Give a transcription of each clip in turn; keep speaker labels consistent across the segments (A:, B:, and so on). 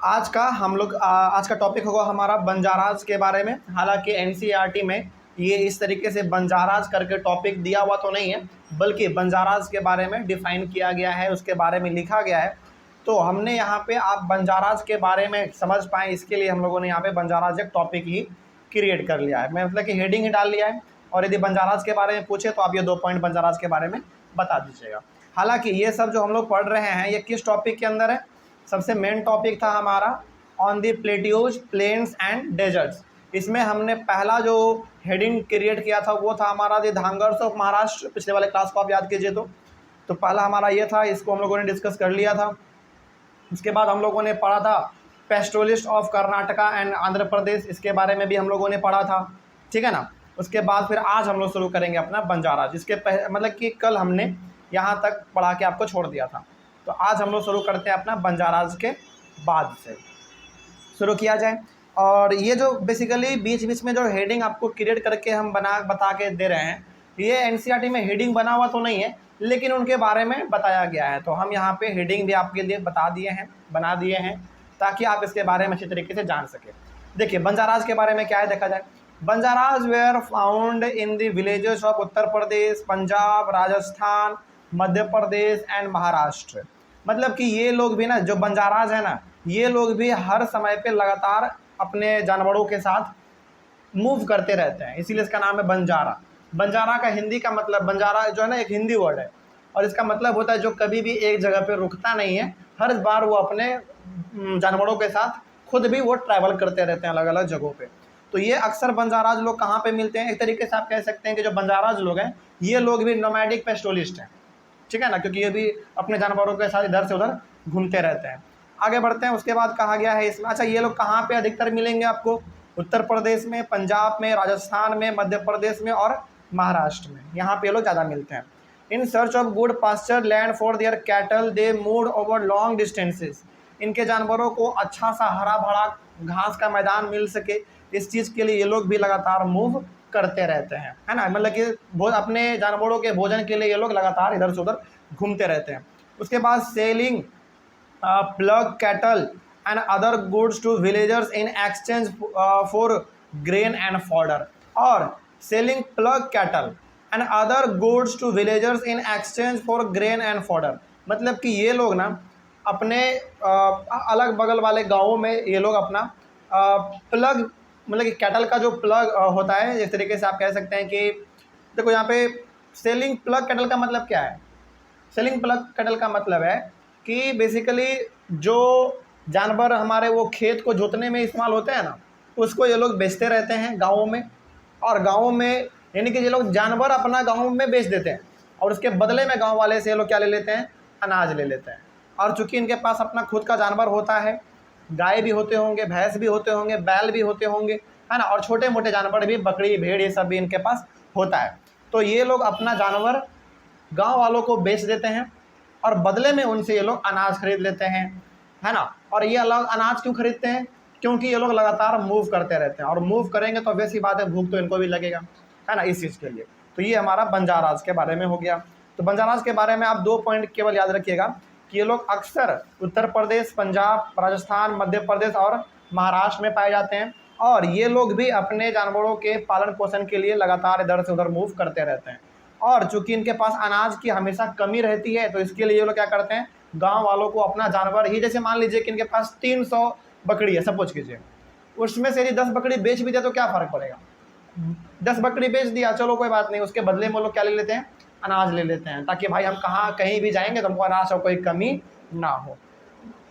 A: आज का टॉपिक होगा हमारा बंजाराज के बारे में। हालांकि एनसीईआरटी में ये इस तरीके से बंजाराज करके टॉपिक दिया हुआ तो नहीं है, बल्कि बंजाराज के बारे में डिफ़ाइन किया गया है, उसके बारे में लिखा गया है। तो हमने यहाँ पे आप बंजाराज के बारे में समझ पाएँ इसके लिए हम लोगों ने यहाँ पे बंजाराज एक टॉपिक ही क्रिएट कर लिया है। मैं मतलब कि हेडिंग ही डाल लिया है, और यदि बंजाराज के बारे में पूछे तो आप ये 2 पॉइंट बंजाराज के बारे में बता दीजिएगा। हालांकि ये सब जो हम लोग पढ़ रहे हैं ये किस टॉपिक के अंदर है? सबसे मेन टॉपिक था हमारा on the plateaus, plains and deserts. इसमें हमने पहला जो हेडिंग क्रिएट किया था वो था हमारा दी धांगर्स ऑफ महाराष्ट्र। पिछले वाले क्लास को आप याद कीजिए तो पहला हमारा ये था, इसको हम लोगों ने डिस्कस कर लिया था। उसके बाद हम लोगों ने पढ़ा था pastoralist of Karnataka and Andhra Pradesh, इसके बारे में भी हम लोगों ने पढ़ा था, ठीक है ना। उसके बाद फिर आज हम लोग शुरू करेंगे अपना बंजारा, जिसके मतलब कि कल हमने यहाँ तक पढ़ा के आपको छोड़ दिया था। तो आज हम लोग शुरू करते हैं अपना बंजाराज के बाद से शुरू किया जाए। और ये जो बेसिकली बीच बीच में जो हेडिंग आपको क्रिएट करके हम बता के दे रहे हैं, ये एनसीईआरटी में हेडिंग बना हुआ तो नहीं है, लेकिन उनके बारे में बताया गया है। तो हम यहाँ पे हेडिंग भी आपके लिए बता दिए हैं, बना दिए हैं, ताकि आप इसके बारे में अच्छी तरीके से जान सकें। देखिए बंजाराज के बारे में क्या है देखा जाए। Banjaras were found in the villages of Uttar Pradesh, Punjab, Rajasthan, Madhya Pradesh and Maharashtra. मतलब कि ये लोग भी ना, जो बंजाराज है ना, ये लोग भी हर समय पे लगातार अपने जानवरों के साथ मूव करते रहते हैं, इसीलिए इसका नाम है बंजारा। बंजारा का हिंदी का मतलब, बंजारा जो है ना एक हिंदी वर्ड है, और इसका मतलब होता है जो कभी भी एक जगह पे रुकता नहीं है, हर बार वो अपने जानवरों के साथ खुद भी वो ट्रैवल करते रहते हैं अलग अलग जगहों पे। तो ये अक्सर बंजाराज लोग कहाँ पे मिलते हैं? एक तरीके से आप कह सकते हैं कि जो बंजाराज लोग हैं ये लोग भी नोमैडिक पेस्टोलिस्ट हैं, ठीक है ना, क्योंकि ये भी अपने जानवरों के साथ इधर से उधर घूमते रहते हैं। आगे बढ़ते हैं। उसके बाद कहा गया है इसमें, अच्छा ये लोग कहाँ पे अधिकतर मिलेंगे आपको? उत्तर प्रदेश में, पंजाब में, राजस्थान में, मध्य प्रदेश में और महाराष्ट्र में, यहाँ पे ये लोग ज़्यादा मिलते हैं। In search of good pasture land for their cattle they move over long distances. इनके जानवरों को अच्छा सा हरा भरा घास का मैदान मिल सके, इस चीज़ के लिए ये लोग भी लगातार मूव करते रहते हैं, है ना। मतलब कि अपने जानवरों के भोजन के लिए ये लोग लगातार इधर से उधर घूमते रहते हैं। उसके बाद selling plough cattle and other goods to villagers in exchange for grain and fodder. और selling plough cattle and other goods to villagers in exchange for grain and fodder. मतलब कि ये लोग ना अपने अलग बगल वाले गाँवों में ये लोग अपना प्लग, मतलब कि कैटल का जो प्लग होता है, इस तरीके से आप कह सकते हैं कि देखो यहाँ पे सेलिंग प्लग कैटल का मतलब क्या है? सेलिंग प्लग कैटल का मतलब है कि बेसिकली जो जानवर हमारे वो खेत को जोतने में इस्तेमाल होते हैं ना, उसको ये लोग बेचते रहते हैं गाँवों में। और गाँवों में यानी कि ये लोग जानवर अपना गाँव में बेच देते हैं, और उसके बदले में गाँव वाले से ये लोग क्या ले लेते हैं? अनाज ले लेते हैं। और चूँकि इनके पास अपना खुद का जानवर होता है, गाय भी होते होंगे, भैंस भी होते होंगे, बैल भी होते होंगे, है ना, और छोटे मोटे जानवर भी, बकरी, भेड़, ये सब भी इनके पास होता है। तो ये लोग अपना जानवर गांव वालों को बेच देते हैं, और बदले में उनसे ये लोग अनाज खरीद लेते हैं, है ना। और ये अलग अनाज क्यों खरीदते हैं? क्योंकि ये लोग लगातार मूव करते रहते हैं, और मूव करेंगे तो वैसी बात है, भूख तो इनको भी लगेगा, है ना, इस चीज़ के लिए। तो ये हमारा बंजाराज के बारे में हो गया। तो बंजाराज के बारे में आप 2 पॉइंट केवल याद रखिएगा कि ये लोग अक्सर उत्तर प्रदेश, पंजाब, राजस्थान, मध्य प्रदेश और महाराष्ट्र में पाए जाते हैं, और ये लोग भी अपने जानवरों के पालन पोषण के लिए लगातार इधर से उधर मूव करते रहते हैं। और चूंकि इनके पास अनाज की हमेशा कमी रहती है, तो इसके लिए ये लोग क्या करते हैं? गांव वालों को अपना जानवर ही, जैसे मान लीजिए कि इनके पास 300 बकरी है, सपोज कीजिए, उसमें से यदि 10 बकरी बेच भी दिया तो क्या फ़र्क पड़ेगा? 10 बकरी बेच दिया, चलो कोई बात नहीं, उसके बदले में वो लोग क्या ले लेते हैं? अनाज ले लेते हैं, ताकि भाई हम कहीं भी जाएंगे तो हमको अनाज और कोई कमी ना हो।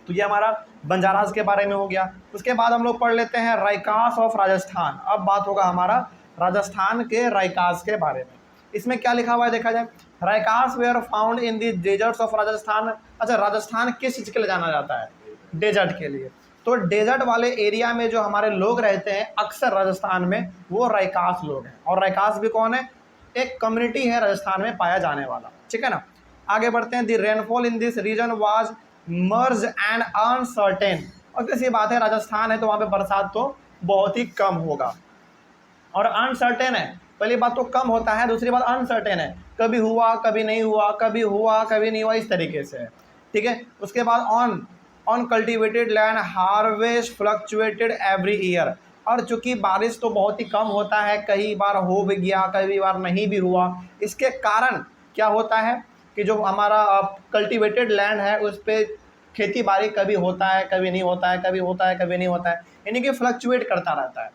A: तो ये हमारा बंजाराज के बारे में हो गया। उसके बाद हम लोग पढ़ लेते हैं रायकास ऑफ राजस्थान। अब बात होगा हमारा राजस्थान के रायकास के बारे में। इसमें क्या लिखा हुआ है देखा जाए। Raikas were found in the deserts of Rajasthan. अच्छा, राजस्थान किस चीज़ के लिए जाना जाता है? डेजर्ट के लिए। तो डेजर्ट वाले एरिया में जो हमारे लोग रहते हैं अक्सर राजस्थान में, वो रायकास लोग हैं। और रायकास भी कौन है? एक कम्युनिटी है राजस्थान में पाया जाने वाला, ठीक है ना। आगे बढ़ते हैं। The rainfall in this region was मर्ज एंड अनसर्टेन। और कैसी बात है, राजस्थान है तो वहाँ पे बरसात तो बहुत ही कम होगा, और अनसर्टेन है। पहली बात तो कम होता है, दूसरी बात अनसर्टेन है, कभी हुआ कभी नहीं हुआ, कभी हुआ कभी नहीं हुआ, इस तरीके से है, ठीक है। उसके बाद on cultivated land harvest fluctuated every year. और चूंकि बारिश तो बहुत ही कम होता है, कई बार हो भी गया, कई बार नहीं भी हुआ, इसके कारण क्या होता है कि जो हमारा कल्टिवेटेड लैंड है उस पर खेती बाड़ी कभी होता है, कभी नहीं होता है, कभी होता है, कभी नहीं होता है, यानी कि फ्लक्चुएट करता रहता है।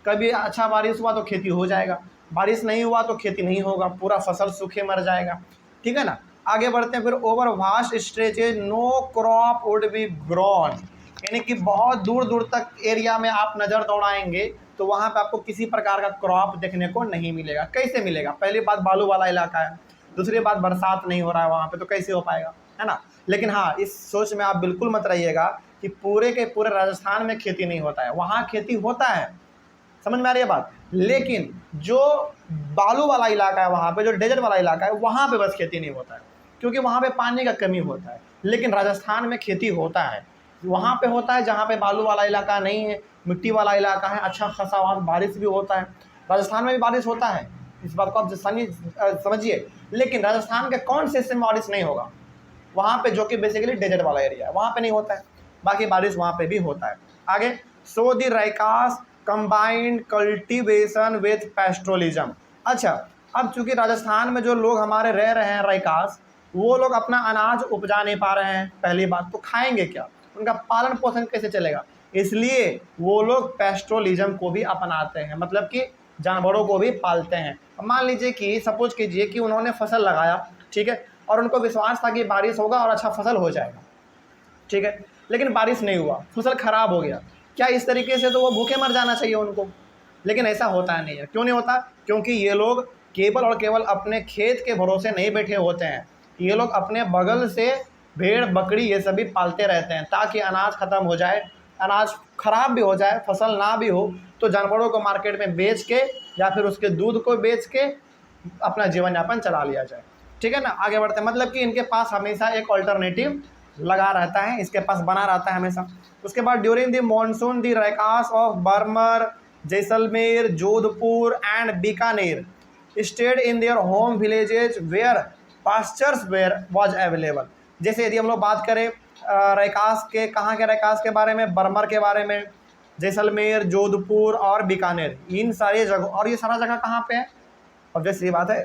A: कभी अच्छा बारिश हुआ तो खेती हो जाएगा, बारिश नहीं हुआ तो खेती नहीं होगा, पूरा फसल सूखे मर जाएगा। ठीक है ना। आगे बढ़ते हैं फिर। Over vast stretches no crop would be grown, यानी कि बहुत दूर दूर तक एरिया में आप नज़र दौड़ाएंगे तो वहाँ पे आपको किसी प्रकार का क्रॉप देखने को नहीं मिलेगा। कैसे मिलेगा? पहली बात बालू वाला इलाका है, दूसरी बात बरसात नहीं हो रहा है वहाँ पे, तो कैसे हो पाएगा, है ना। लेकिन हाँ, इस सोच में आप बिल्कुल मत रहिएगा कि पूरे के पूरे राजस्थान में खेती नहीं होता है, वहाँ खेती होता है, समझ में आ रही है बात। लेकिन जो बालू वाला इलाका है वहाँ पे, जो डेजर्ट वाला इलाका है, वहाँ पे बस खेती नहीं होता है, क्योंकि वहाँ पे पानी का कमी होता है। लेकिन राजस्थान में खेती होता है, वहाँ पे होता है जहाँ पे बालू वाला इलाका नहीं है, मिट्टी वाला इलाका है, अच्छा खासा वहाँ बारिश भी होता है। राजस्थान में भी बारिश होता है, इस बात को आप समझिए। लेकिन राजस्थान के कौन से हिस्से में बारिश नहीं होगा? वहाँ पे, जो कि बेसिकली डेजर्ट वाला एरिया है, वहाँ पे नहीं होता है, बाकी बारिश वहाँ पे भी होता है। आगे, so the Raikas combined cultivation with pastoralism. अच्छा, अब चूंकि राजस्थान में जो लोग हमारे रह रहे हैं राइकास, वो लोग अपना अनाज उपजा नहीं पा रहे हैं, पहली बात तो खाएंगे क्या, उनका पालन पोषण कैसे चलेगा, इसलिए वो लोग पेस्ट्रोलिज्म को भी अपनाते हैं, मतलब कि जानवरों को भी पालते हैं। मान लीजिए कि सपोज कीजिए कि उन्होंने फसल लगाया, ठीक है, और उनको विश्वास था कि बारिश होगा और अच्छा फसल हो जाएगा, ठीक है, लेकिन बारिश नहीं हुआ, फसल खराब हो गया, क्या इस तरीके से तो वो भूखे मर जाना चाहिए उनको? लेकिन ऐसा होता नहीं है। क्यों नहीं होता? क्योंकि ये लोग केवल और केवल अपने खेत के भरोसे नहीं बैठे होते हैं, ये लोग अपने बगल से भेड़ बकरी ये सभी पालते रहते हैं, ताकि अनाज ख़त्म हो जाए, अनाज खराब भी हो जाए, फसल ना भी हो, तो जानवरों को मार्केट में बेच के या फिर उसके दूध को बेच के अपना जीवन यापन चला लिया जाए। ठीक है ना। आगे बढ़ते हैं, मतलब कि इनके पास हमेशा एक ऑल्टरनेटिव लगा रहता है, इसके पास बना रहता है हमेशा। उसके बाद during the monsoon the Raikas of Barmer, Jaisalmer, Jodhpur and Bikaner stayed in their home villages where pastures were was available. जैसे यदि हम लोग बात करें राइकास के, कहाँ के राइकास के बारे में, बर्मर के बारे में, जैसलमेर, जोधपुर और बीकानेर, इन सारी जगह, और ये सारा जगह कहाँ पे है? ऑब्वियस ये बात है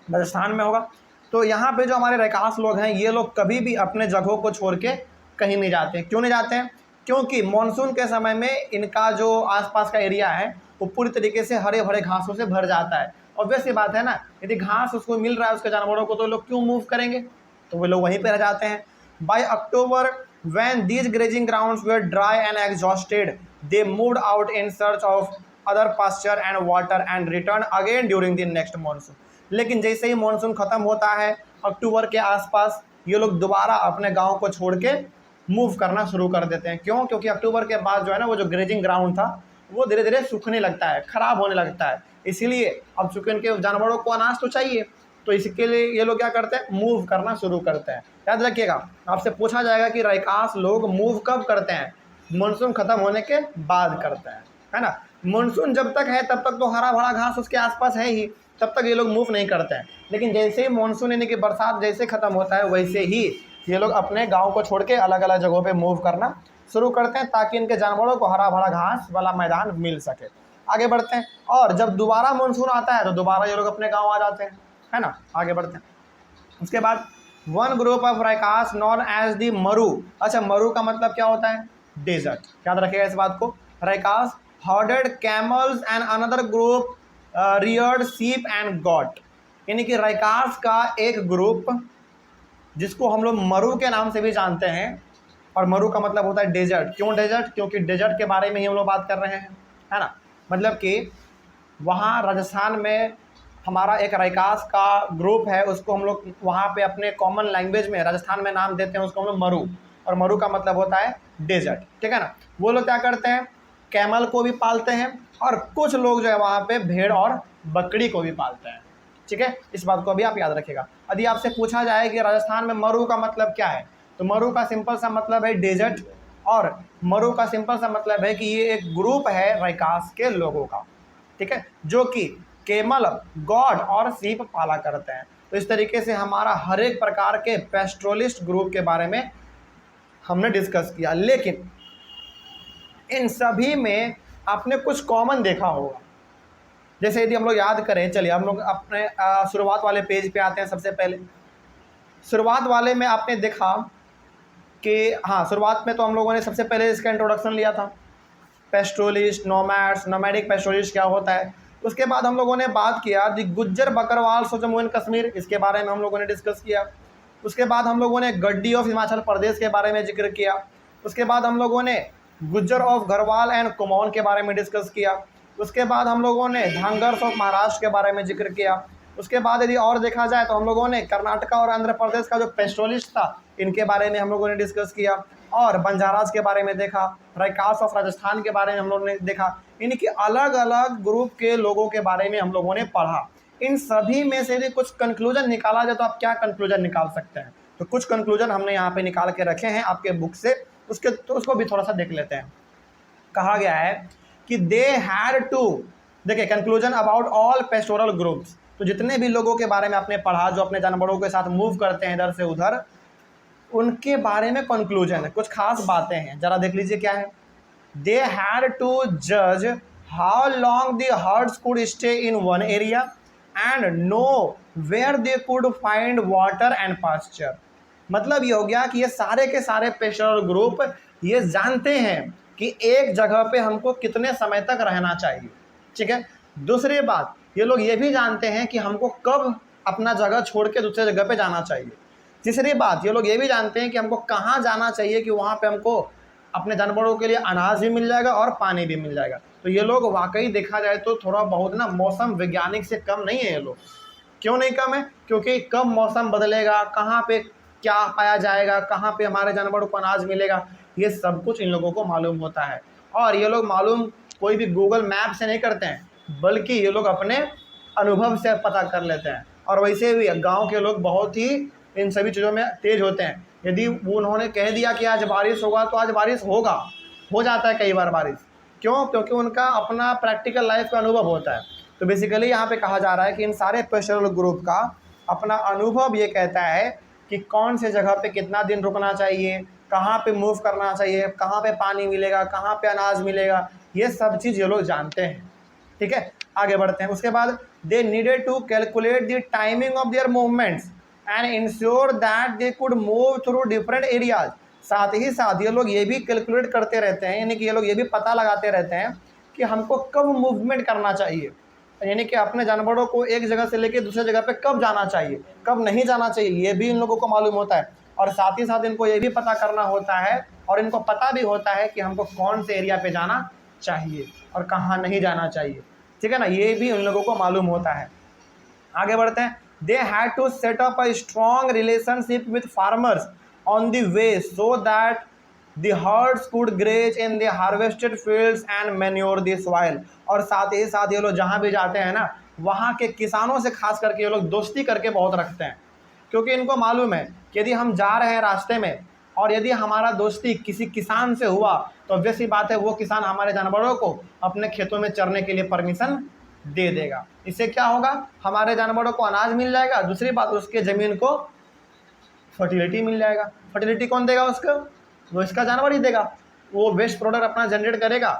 A: राजस्थान में होगा। तो यहाँ पे जो हमारे राइकास लोग हैं, ये लोग कभी भी अपने जगहों को छोड़ के कहीं नहीं जाते हैं। क्यों नहीं जाते हैं? क्योंकि मानसून के समय में इनका जो आसपास का एरिया है वो पूरी तरीके से हरे भरे घासों से भर जाता है। ऑब्वियस ये बात है ना, यदि घास उसको मिल रहा है उसके जानवरों को, तो लोग क्यों मूव करेंगे, तो वो लोग वहीं पर रह जाते हैं। By October when these grazing grounds were dry and exhausted, they moved out in search of other pasture and water and returned again during the next monsoon। लेकिन जैसे ही मानसून ख़त्म होता है अक्टूबर के आसपास, ये लोग दोबारा अपने गांव को छोड़ के मूव करना शुरू कर देते हैं। क्यों? क्योंकि अक्टूबर के बाद जो है ना, वो जो ग्रेजिंग ग्राउंड था वो धीरे धीरे सूखने लगता है, ख़राब होने लगता है। इसीलिए अब चूँकि इनके जानवरों को अनाज तो चाहिए, तो इसके लिए ये लोग क्या करते हैं, मूव करना शुरू करते हैं। याद रखिएगा, आपसे पूछा जाएगा कि राइकास लोग मूव कब करते हैं? मानसून ख़त्म होने के बाद करते हैं, है ना। मानसून जब तक है तब तक तो हरा भरा घास उसके आसपास है ही, तब तक ये लोग मूव नहीं करते हैं। लेकिन जैसे ही मानसून यानी कि बरसात जैसे ख़त्म होता है, वैसे ही ये लोग अपने गांव को छोड़ के अलग अलग जगहों पे मूव करना शुरू करते हैं, ताकि इनके जानवरों को हरा भरा घास वाला मैदान मिल सके। आगे बढ़ते हैं, और जब दोबारा मानसून आता है तो दोबारा ये लोग अपने गाँव आ जाते हैं, है ना। आगे बढ़ते हैं। उसके बाद one group of Raikas known as the Maru. अच्छा, मरु का मतलब क्या होता है? डेजर्ट। याद रखिएगा इस बात को। Raikas herded camels and another group reared sheep and goat, यानी कि राइकास का एक ग्रुप जिसको हम लोग मरु के नाम से भी जानते हैं, और मरु का मतलब होता है डेजर्ट। क्यों डेजर्ट? क्योंकि डेजर्ट के बारे में ही हम लोग बात कर रहे हैं, है ना। मतलब कि वहाँ राजस्थान में हमारा एक राइकास का ग्रुप है, उसको हम लोग वहाँ पे अपने कॉमन लैंग्वेज में राजस्थान में नाम देते हैं उसको हम लोग मरु, और मरु का मतलब होता है डेजर्ट, ठीक है ना। वो लोग क्या करते हैं, कैमल को भी पालते हैं, और कुछ लोग जो है वहाँ पे भेड़ और बकरी को भी पालते हैं, ठीक है। इस बात को भी आप याद रखिएगा। यदि आपसे पूछा जाए कि राजस्थान में मरु का मतलब क्या है, तो मरु का सिंपल सा मतलब है डेजर्ट, और मरु का सिंपल सा मतलब है कि ये एक ग्रुप है राइकास के लोगों का, ठीक है, जो कि केमल, गॉड और सीप पाला करते हैं। तो इस तरीके से हमारा हर एक प्रकार के पेस्ट्रोलिस्ट ग्रुप के बारे में हमने डिस्कस किया। लेकिन इन सभी में आपने कुछ कॉमन देखा होगा। जैसे यदि हम लोग याद करें, चलिए हम लोग अपने शुरुआत वाले पेज पे आते हैं। सबसे पहले शुरुआत वाले में आपने देखा कि हाँ, शुरुआत में तो हम लोगों ने सबसे पहले इसका इंट्रोडक्शन लिया था, पेस्टोलिस्ट, नोमैड्स, नोमैडिक पेस्टोलिस्ट क्या होता है। उसके बाद हम लोगों ने बात किया दी गुज्जर बकरवाल सो जम्मू एंड कश्मीर, इसके बारे में हम लोगों ने डिस्कस किया। उसके बाद हम लोगों ने गड्डी ऑफ हिमाचल प्रदेश के बारे में जिक्र किया। उसके बाद हम लोगों ने गुज्जर ऑफ गढ़वाल एंड कुमाऊन के बारे में डिस्कस किया। उसके बाद हम लोगों ने धांगर्स ऑफ महाराष्ट्र के बारे में जिक्र किया। उसके बाद यदि और देखा जाए तो हम लोगों ने कर्नाटका और आंध्र प्रदेश का जो पेस्टोलिस्ट था इनके बारे में हम लोगों ने डिस्कस किया, और बंजाराज के बारे में देखा, रैकास ऑफ राजस्थान के बारे में हम लोगों ने देखा। इनके अलग अलग ग्रुप के लोगों के बारे में हम लोगों ने पढ़ा। इन सभी में से यदि कुछ कंक्लूजन निकाला जाए तो आप क्या कंक्लूजन निकाल सकते हैं? तो कुछ कंक्लूजन हमने यहाँ पे निकाल के रखे हैं आपके बुक से, उसको भी थोड़ा सा देख लेते हैं। कहा गया है कि दे हैड टू, देखिए conclusion about all pastoral groups, तो जितने भी लोगों के बारे में आपने पढ़ा जो अपने जानवरों के साथ मूव करते हैं इधर से उधर, उनके बारे में कंक्लूजन है, कुछ खास बातें हैं, जरा देख लीजिए क्या है। दे हैड टू जज how long the herds could stay in one area and know where they could find water and pasture. मतलब ये हो गया कि ये सारे के सारे पेस्टोरल ग्रुप ये जानते हैं कि एक जगह पे हमको कितने समय तक रहना चाहिए, ठीक है। दूसरी बात, ये लोग ये भी जानते हैं कि हमको कब अपना जगह छोड़ के दूसरे जगह पे जाना चाहिए। तीसरी बात, ये लोग ये भी जानते हैं कि हमको कहाँ जाना चाहिए कि वहाँ पे हमको अपने जानवरों के लिए अनाज भी मिल जाएगा और पानी भी मिल जाएगा। तो ये लोग वाकई देखा जाए तो थोड़ा बहुत ना मौसम वैज्ञानिक से कम नहीं है ये लोग। क्यों नहीं कम है? क्योंकि कब मौसम बदलेगा, कहाँ पे क्या पाया जाएगा, कहाँ पे हमारे जानवरों को अनाज मिलेगा, ये सब कुछ इन लोगों को मालूम होता है। और ये लोग मालूम कोई भी गूगल मैप से नहीं करते हैं, बल्कि ये लोग अपने अनुभव से पता कर लेते हैं। और वैसे भी गांव के लोग बहुत ही इन सभी चीज़ों में तेज होते हैं। यदि उन्होंने कह दिया कि आज बारिश होगा तो आज बारिश होगा, हो जाता है कई बार बारिश। क्यों? क्योंकि उनका अपना प्रैक्टिकल लाइफ का अनुभव होता है। तो बेसिकली यहाँ पे कहा जा रहा है कि इन सारे पेस्टोरल ग्रुप का अपना अनुभव ये कहता है कि कौन से जगह पे कितना दिन रुकना चाहिए, कहाँ पे मूव करना चाहिए, कहाँ पे पानी मिलेगा, कहाँ पे अनाज मिलेगा, ये सब चीज़ ये लोग जानते हैं, ठीक है। आगे बढ़ते हैं। उसके बाद they needed to calculate the timing of their movements and ensure that they could move through different areas. साथ ही साथ ये लोग ये भी कैलकुलेट करते रहते हैं, यानी कि ये लोग ये भी पता लगाते रहते हैं कि हमको कब मूवमेंट करना चाहिए, यानी कि अपने जानवरों को एक जगह से लेकर दूसरे जगह पे कब जाना चाहिए, कब नहीं जाना चाहिए, ये भी इन लोगों को मालूम होता है। और साथ ही साथ इनको ये भी पता करना होता है और इनको पता भी होता है कि हमको कौन से एरिया पे जाना चाहिए और कहाँ नहीं जाना चाहिए, ठीक है ना, ये भी उन लोगों को मालूम होता है। आगे बढ़ते हैं। They had to set up a strong relationship with farmers on the way so that the herds could graze in the harvested fields and manure the soil। और साथ ही साथ ये लोग जहाँ भी जाते हैं ना, वहाँ के किसानों से खास करके ये लोग दोस्ती करके बहुत रखते हैं, क्योंकि इनको मालूम है कि यदि हम जा रहे हैं रास्ते में और यदि हमारा दोस्ती किसी किसान से हुआ तो ऑब्वियस सी बात है वो किसान हमारे जानवरों को अपने खेतों में चरने के लिए परमिशन दे देगा। इससे क्या होगा? हमारे जानवरों को अनाज मिल जाएगा, दूसरी बात उसके ज़मीन को फर्टिलिटी मिल जाएगा। फर्टिलिटी कौन देगा उसको? वो इसका जानवर ही देगा। वो वेस्ट प्रोडक्ट अपना जनरेट करेगा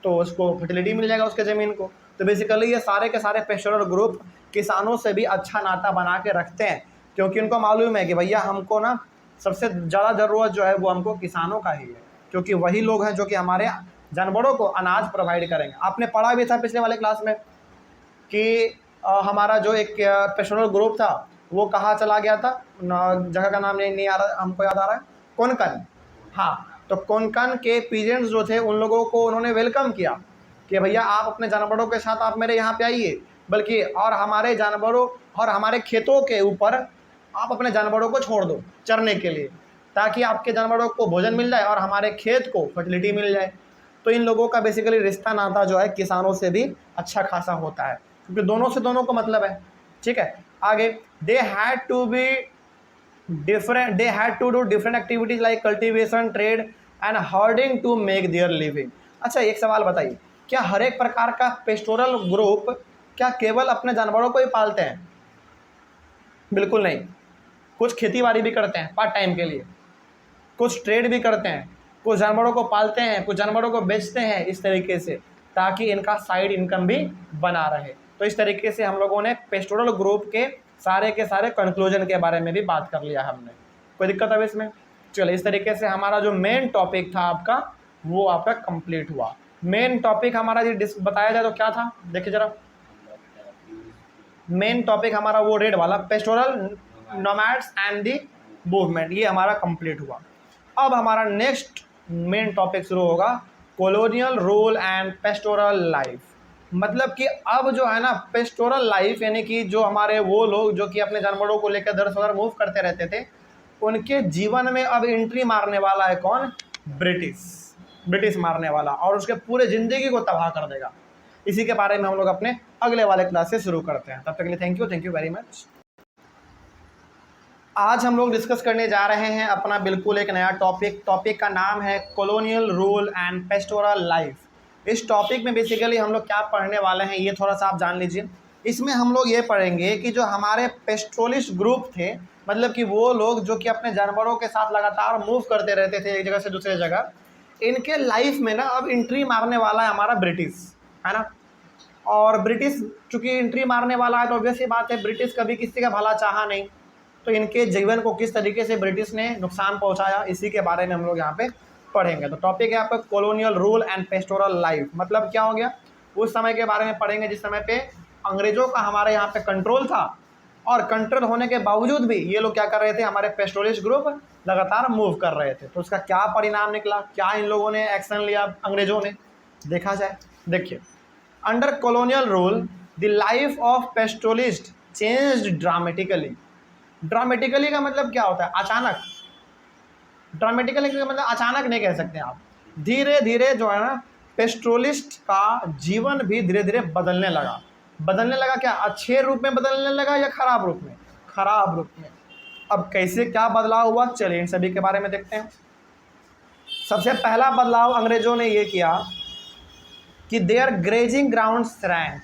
A: तो उसको फर्टिलिटी मिल जाएगा उसके ज़मीन को। तो बेसिकली ये सारे के सारे पेस्टोरल ग्रुप किसानों से भी अच्छा नाता बना के रखते हैं, क्योंकि उनको मालूम है कि भैया हमको ना सबसे ज़्यादा ज़रूरत जो है वो हमको किसानों का ही है, क्योंकि वही लोग हैं जो कि हमारे जानवरों को अनाज प्रोवाइड करेंगे। आपने पढ़ा भी था पिछले वाले क्लास में कि हमारा जो एक पेस्टोरल ग्रुप था वो कहाँ चला गया था, जगह का नाम नहीं आ रहा, हमको याद आ रहा है, कोंकण। हाँ, तो कोंकण के पीजेंट्स जो थे उन लोगों को उन्होंने वेलकम किया कि भैया आप अपने जानवरों के साथ आप मेरे यहाँ पे आइए, बल्कि और हमारे जानवरों और हमारे खेतों के ऊपर आप अपने जानवरों को छोड़ दो चरने के लिए, ताकि आपके जानवरों को भोजन मिल जाए और हमारे खेत को फर्टिलिटी मिल जाए। तो इन लोगों का बेसिकली रिश्ता नाता जो है किसानों से भी अच्छा खासा होता है, क्योंकि दोनों से दोनों को मतलब है, ठीक है। आगे they had to do different activities like cultivation, trade and herding to make their living. अच्छा, एक सवाल बताइए, क्या हर एक प्रकार का पेस्टोरल ग्रुप क्या केवल अपने जानवरों को ही पालते हैं? बिल्कुल नहीं, कुछ खेती बाड़ी भी करते हैं पार्ट टाइम के लिए, कुछ ट्रेड भी करते हैं, कुछ जानवरों को पालते हैं, कुछ जानवरों को बेचते हैं, इस तरीके से, ताकि इनका साइड इनकम भी बना रहे। तो इस तरीके से हम लोगों ने पेस्टोरल ग्रुप के सारे कंक्लूजन के बारे में भी बात कर लिया हमने। कोई दिक्कत है इसमें? चलिए, इस तरीके से हमारा जो मेन टॉपिक था आपका, वो आपका कंप्लीट हुआ। मेन टॉपिक हमारा ये बताया जाए तो क्या था, देखिए जरा। मेन टॉपिक हमारा वो रेड वाला, pastoral nomads and the movement, ये हमारा कंप्लीट हुआ। अब हमारा नेक्स्ट मेन टॉपिक शुरू होगा, colonial rule and pastoral life. मतलब कि अब जो है ना पेस्टोरल लाइफ, यानी कि जो हमारे वो लोग जो कि अपने जानवरों को लेकर दर सदर मूव करते रहते थे, उनके जीवन में अब एंट्री मारने वाला है कौन? ब्रिटिश मारने वाला, और उसके पूरे ज़िंदगी को तबाह कर देगा। इसी के बारे में हम लोग अपने अगले वाले क्लास से शुरू करते हैं। तब तक के लिए थैंक यू वेरी मच। आज हम लोग डिस्कस करने जा रहे हैं अपना बिल्कुल एक नया टॉपिक का नाम है colonial rule and pastoral life. इस टॉपिक में बेसिकली हम लोग क्या पढ़ने वाले हैं ये थोड़ा सा आप जान लीजिए। इसमें हम लोग ये पढ़ेंगे कि जो हमारे पेस्टोरलिस्ट ग्रुप थे, मतलब कि वो लोग जो कि अपने जानवरों के साथ लगातार मूव करते रहते थे एक जगह से दूसरे जगह, इनके लाइफ में ना अब एंट्री मारने वाला है हमारा ब्रिटिश, है ना। और ब्रिटिश चूँकि एंट्री मारने वाला है तो ऑब्वियस सी बात है, ब्रिटिश कभी किसी का भला चाहा नहीं, तो इनके जीवन को किस तरीके से ब्रिटिश ने नुकसान पहुंचाया, इसी के बारे में हम लोग यहाँ पे पढ़ेंगे। तो टॉपिक है आपका colonial rule and pastoral life. मतलब क्या हो गया, उस समय के बारे में पढ़ेंगे जिस समय पे अंग्रेजों का हमारे यहाँ पे कंट्रोल था, और कंट्रोल होने के बावजूद भी ये लोग क्या कर रहे थे, हमारे पेस्टोरलिस्ट ग्रुप लगातार मूव कर रहे थे। तो उसका क्या परिणाम निकला, क्या इन लोगों ने एक्शन लिया अंग्रेजों ने, देखा जाए। देखिए, under colonial rule the life of pastoralist changed dramatically. Dramatically का मतलब क्या होता है? अचानक। ड्रामेटिकली का मतलब अचानक नहीं कह सकते आप, धीरे धीरे जो है ना पेस्टोरलिस्ट का जीवन भी धीरे धीरे बदलने लगा। बदलने लगा क्या, अच्छे रूप में बदलने लगा या खराब रूप में? खराब रूप में। अब कैसे क्या बदलाव हुआ, चलिए इन सभी के बारे में देखते हैं। सबसे पहला बदलाव अंग्रेजों ने ये किया कि देयर ग्रेजिंग ग्राउंड श्रैंक,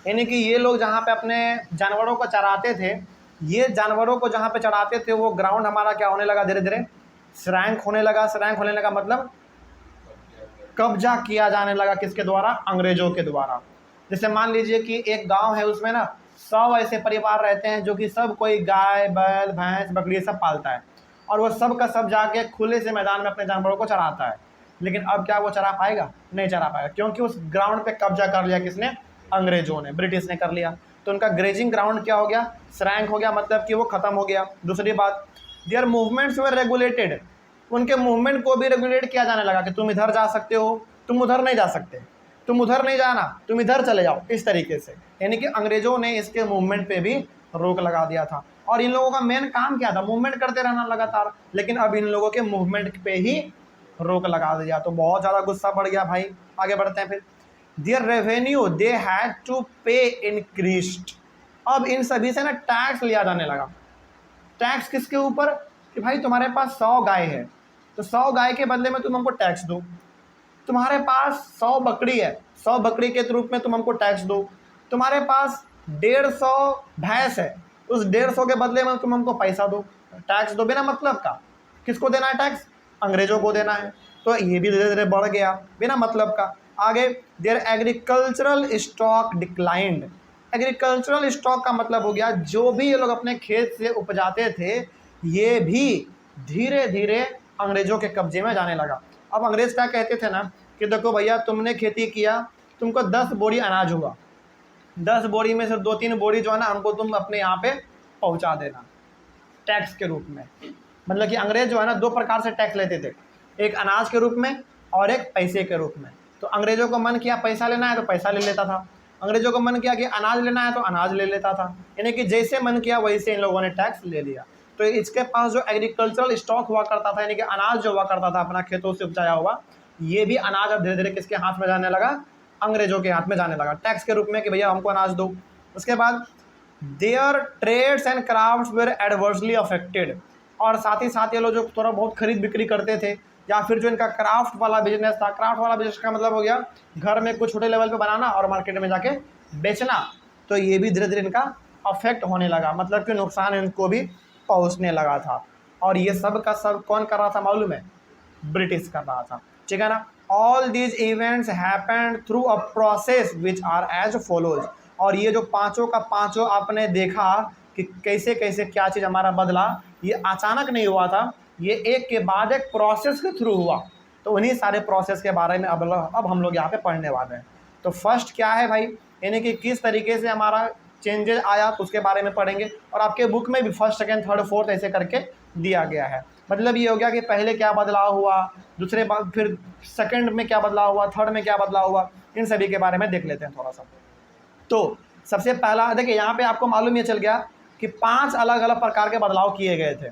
A: यानी कि ये लोग जहाँ पे अपने जानवरों को चराते थे, ये जानवरों को जहाँ पे चढ़ाते थे वो ग्राउंड हमारा क्या होने लगा, धीरे धीरे श्रैंक होने लगा। श्रैंक होने लगा मतलब कब्जा किया जाने लगा, किसके द्वारा? अंग्रेजों के द्वारा। जैसे मान लीजिए कि एक गांव है, उसमें ना 100 ऐसे परिवार रहते हैं जो कि सब कोई गाय बैल भैंस बकरी सब पालता है, और वो सब का सब जाके खुले से मैदान में अपने जानवरों को चराता है। लेकिन अब क्या वो चरा पाएगा? नहीं चरा पाएगा, क्योंकि उस ग्राउंड पे कब्जा कर लिया किसने? अंग्रेजों ने, ब्रिटिश ने कर लिया। तो उनका ग्रेजिंग ग्राउंड क्या हो गया? श्रैंक हो गया, मतलब कि वो खत्म हो गया। दूसरी बात, देयर मूवमेंट्स वर रेगुलेटेड, उनके मूवमेंट को भी रेगुलेट किया जाने लगा कि तुम इधर जा सकते हो, तुम उधर नहीं जा सकते, तुम उधर नहीं जाना, तुम इधर चले जाओ, इस तरीके से। यानी कि अंग्रेजों ने इसके मूवमेंट पे भी रोक लगा दिया था। और इन लोगों का मेन काम क्या था? मूवमेंट करते रहना लगातार। लेकिन अब इन लोगों के मूवमेंट पे ही रोक लगा दिया, तो बहुत ज़्यादा गुस्सा बढ़ गया भाई। आगे बढ़ते हैं फिर। Their revenue they had to pay increased, अब इन सभी से ना टैक्स लिया जाने लगा। टैक्स किसके ऊपर? कि भाई तुम्हारे पास 100 गाय है, तो 100 गाय के बदले में तुम हमको टैक्स दो। तुम्हारे पास 100 बकरी है, 100 बकरी के रूप में तुम हमको टैक्स दो। तुम्हारे पास 150 भैंस है, उस 150 के बदले में तुम हमको पैसा दो, टैक्स दो बिना मतलब का। किसको देना है टैक्स? अंग्रेजों को देना है। तो ये भी धीरे धीरे बढ़ गया बिना मतलब का। आगे, their agricultural stock declined. Agricultural stock का मतलब हो गया जो भी ये लोग अपने खेत से उपजाते थे, ये भी धीरे धीरे अंग्रेजों के कब्जे में जाने लगा। अब अंग्रेज क्या कहते थे ना कि देखो भैया, तुमने खेती किया, तुमको 10 बोरी अनाज हुआ, 10 बोरी में से 2-3 बोरी जो है ना हमको तुम अपने यहाँ पे पहुँचा देना टैक्स के रूप में। मतलब कि अंग्रेज जो है ना 2 प्रकार से टैक्स लेते थे, एक अनाज के रूप में और एक पैसे के रूप में। तो अंग्रेजों को मन किया पैसा लेना है तो पैसा ले लेता था, अंग्रेजों को मन किया कि अनाज लेना है तो अनाज ले लेता था। यानी कि जैसे मन किया वैसे इन लोगों ने टैक्स ले लिया। तो इसके पास जो एग्रीकल्चरल स्टॉक हुआ करता था, यानी कि अनाज जो हुआ करता था अपना खेतों से उपजाया हुआ, ये भी अनाज अब धीरे धीरे किसके हाथ में जाने लगा? अंग्रेजों के हाथ में जाने लगा, टैक्स के रूप में कि भैया हमको अनाज दो। उसके बाद their trades and crafts were adversely affected, और साथ ही साथ ये लोग जो थोड़ा बहुत खरीद बिक्री करते थे, या फिर जो इनका क्राफ्ट वाला बिजनेस था, क्राफ्ट वाला बिजनेस का मतलब हो गया घर में कुछ छोटे लेवल पे बनाना और मार्केट में जाके बेचना, तो ये भी धीरे धीरे इनका अफेक्ट होने लगा, मतलब कि नुकसान इनको भी पहुंचने लगा था। और ये सब का सब कौन कर रहा था मालूम है? ब्रिटिश कर रहा था, ठीक है ना। All these events happened through a process which are as follows. और ये जो पांचों का पांचों आपने देखा कि कैसे कैसे क्या चीज़ हमारा बदला, ये अचानक नहीं हुआ था, ये एक के बाद एक प्रोसेस के थ्रू हुआ। तो उन्हीं सारे प्रोसेस के बारे में अब हम लोग यहाँ पे पढ़ने वाले हैं। तो फर्स्ट क्या है भाई, यानी कि किस तरीके से हमारा चेंजेस आया, तो उसके बारे में पढ़ेंगे। और आपके बुक में भी फर्स्ट सेकंड थर्ड फोर्थ ऐसे करके दिया गया है। मतलब ये हो गया कि पहले क्या बदलाव हुआ, दूसरे बाद फिर सेकंड में क्या बदलाव हुआ, थर्ड में क्या बदलाव हुआ, इन सभी के बारे में देख लेते हैं थोड़ा सा। तो सबसे पहला देखिए, यहाँ पे आपको मालूम ये चल गया कि 5 अलग अलग प्रकार के बदलाव किए गए थे।